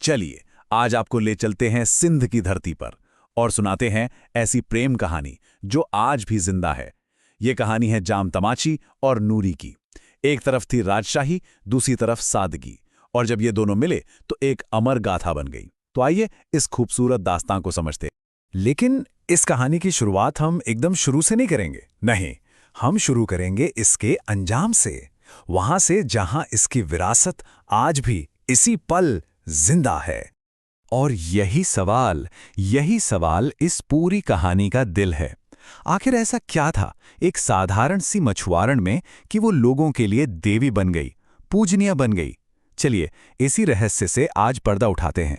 चलिए आज आपको ले चलते हैं सिंध की धरती पर और सुनाते हैं ऐसी प्रेम कहानी जो आज भी जिंदा है। ये कहानी है जाम तमाची और नूरी की। एक तरफ थी राजशाही, दूसरी तरफ सादगी, और जब ये दोनों मिले तो एक अमर गाथा बन गई। तो आइए इस खूबसूरत दास्तां को समझते। लेकिन इस कहानी की शुरुआत हम एकदम शुरू से नहीं करेंगे। नहीं, हम शुरू करेंगे इसके अंजाम से, वहां से जहां इसकी विरासत आज भी इसी पल जिंदा है। और यही सवाल इस पूरी कहानी का दिल है। आखिर ऐसा क्या था एक साधारण सी मछुआरण में कि वो लोगों के लिए देवी बन गई, पूजनीय बन गई? चलिए इसी रहस्य से आज पर्दा उठाते हैं।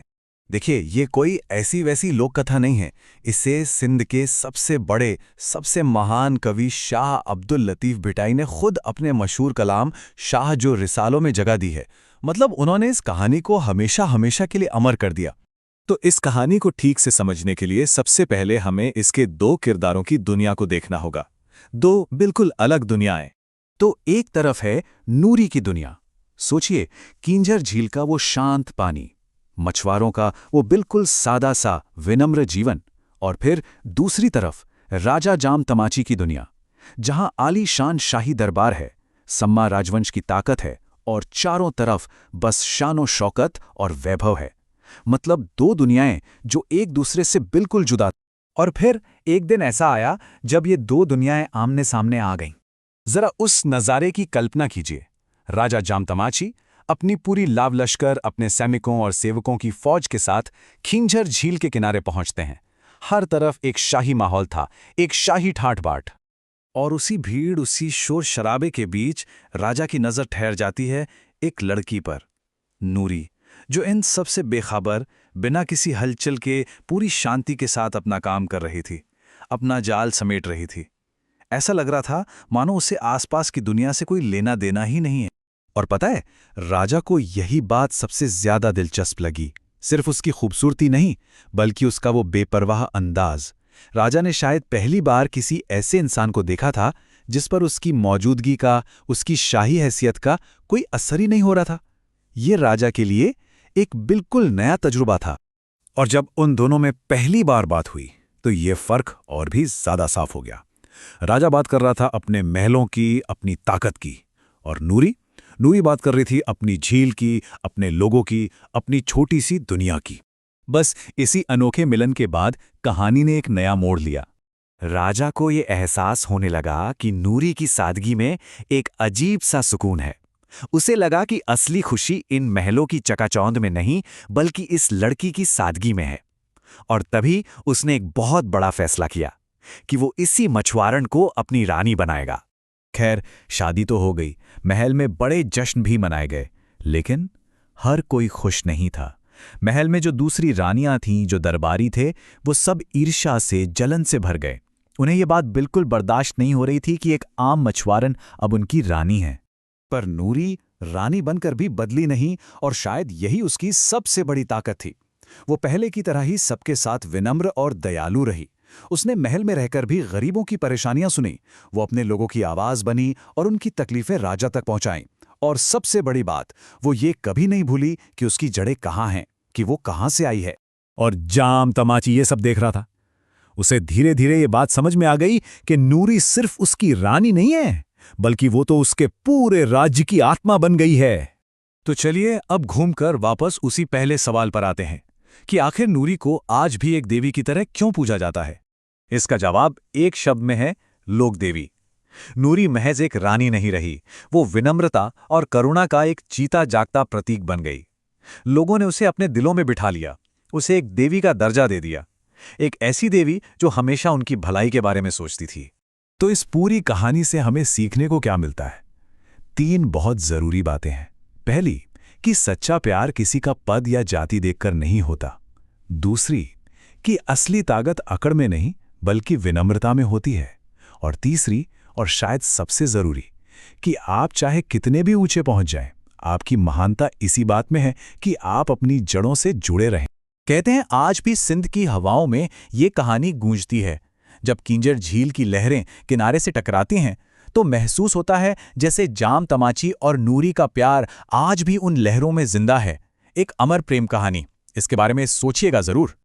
देखिए, ये कोई ऐसी वैसी लोक कथा नहीं है। इसे सिंध के सबसे बड़े, सबसे महान कवि शाह अब्दुल लतीफ भिटाई ने खुद अपने मशहूर कलाम शाह जो रिसालों में जगह दी है। मतलब उन्होंने इस कहानी को हमेशा हमेशा के लिए अमर कर दिया। तो इस कहानी को ठीक से समझने के लिए सबसे पहले हमें इसके दो किरदारों की दुनिया को देखना होगा। दो बिल्कुल अलग दुनियाएं। तो एक तरफ है नूरी की दुनिया। सोचिए, किंजर झील का वो शांत पानी, मछुआरों का वो बिल्कुल सादा सा विनम्र जीवन। और फिर दूसरी तरफ राजा जाम तमाची की दुनिया, जहां आलीशान शाही दरबार है, सम्मा राजवंश की ताकत है और चारों तरफ बस शानो शौकत और वैभव है। मतलब दो दुनियाएं जो एक दूसरे से बिल्कुल जुदा। और फिर एक दिन ऐसा आया जब ये दो दुनियाएं आमने सामने आ गईं। जरा उस नज़ारे की कल्पना कीजिए। राजा जाम तमाची अपनी पूरी लाव लश्कर, अपने सैनिकों और सेवकों की फौज के साथ खिंझर झील के किनारे पहुंचते हैं। हर तरफ एक शाही माहौल था, एक शाही ठाठ बाट। और उसी भीड़, उसी शोर शराबे के बीच राजा की नजर ठहर जाती है एक लड़की पर, नूरी, जो इन सबसे बेखबर, बिना किसी हलचल के पूरी शांति के साथ अपना काम कर रही थी, अपना जाल समेट रही थी। ऐसा लग रहा था मानो उसे आसपास की दुनिया से कोई लेना देना ही नहीं है। और पता है, राजा को यही बात सबसे ज्यादा दिलचस्प लगी। सिर्फ उसकी खूबसूरती नहीं, बल्कि उसका वो बेपरवाह अंदाज। राजा ने शायद पहली बार किसी ऐसे इंसान को देखा था जिस पर उसकी मौजूदगी का, उसकी शाही हैसियत का कोई असर ही नहीं हो रहा था। ये राजा के लिए एक बिल्कुल नया तजुर्बा था। और जब उन दोनों में पहली बार बात हुई तो ये फर्क और भी ज्यादा साफ हो गया। राजा बात कर रहा था अपने महलों की, अपनी ताकत की, और नूरी बात कर रही थी अपनी झील की, अपने लोगों की, अपनी छोटी सी दुनिया की। बस इसी अनोखे मिलन के बाद कहानी ने एक नया मोड़ लिया। राजा को ये एहसास होने लगा कि नूरी की सादगी में एक अजीब सा सुकून है। उसे लगा कि असली खुशी इन महलों की चकाचौंध में नहीं, बल्कि इस लड़की की सादगी में है। और तभी उसने एक बहुत बड़ा फैसला किया कि वो इसी मछुआरण को अपनी रानी बनाएगा। खैर, शादी तो हो गई, महल में बड़े जश्न भी मनाए गए, लेकिन हर कोई खुश नहीं था। महल में जो दूसरी रानियां थीं, जो दरबारी थे, वो सब ईर्ष्या से, जलन से भर गए। उन्हें ये बात बिल्कुल बर्दाश्त नहीं हो रही थी कि एक आम मछुआरन अब उनकी रानी है। पर नूरी रानी बनकर भी बदली नहीं, और शायद यही उसकी सबसे बड़ी ताकत थी। वो पहले की तरह ही सबके साथ विनम्र और दयालु रही। उसने महल में रहकर भी गरीबों की परेशानियां सुनी। वो अपने लोगों की आवाज बनी और उनकी तकलीफें राजा तक पहुंचाईं। और सबसे बड़ी बात, वो ये कभी नहीं भूली कि उसकी जड़ें कहाँ हैं, कि वो कहाँ से आई है। और जाम तमाची ये सब देख रहा था। उसे धीरे धीरे ये बात समझ में आ गई कि नूरी सिर्फ उसकी रानी नहीं है, बल्कि वो तो उसके पूरे राज्य की आत्मा बन गई है। तो चलिए अब घूमकर वापस उसी पहले सवाल पर आते हैं कि आखिर नूरी को आज भी एक देवी की तरह क्यों पूजा जाता है। इसका जवाब एक शब्द में है, लोक देवी। नूरी महज एक रानी नहीं रही, वो विनम्रता और करुणा का एक जीता जागता प्रतीक बन गई। लोगों ने उसे अपने दिलों में बिठा लिया, उसे एक देवी का दर्जा दे दिया, एक ऐसी देवी जो हमेशा उनकी भलाई के बारे में सोचती थी। तो इस पूरी कहानी से हमें सीखने को क्या मिलता है? 3 बहुत जरूरी बातें हैं। पहली, कि सच्चा प्यार किसी का पद या जाति देखकर नहीं होता। दूसरी, कि असली ताकत अकड़ में नहीं, बल्कि विनम्रता में होती है। और तीसरी, और शायद सबसे जरूरी, कि आप चाहे कितने भी ऊंचे पहुंच जाएं, आपकी महानता इसी बात में है कि आप अपनी जड़ों से जुड़े रहें। कहते हैं आज भी सिंध की हवाओं में ये कहानी गूंजती है। जब किंजर झील की लहरें किनारे से टकराती हैं तो महसूस होता है जैसे जाम तमाची और नूरी का प्यार आज भी उन लहरों में जिंदा है। एक अमर प्रेम कहानी इसके बारे में सोचिएगा जरूर।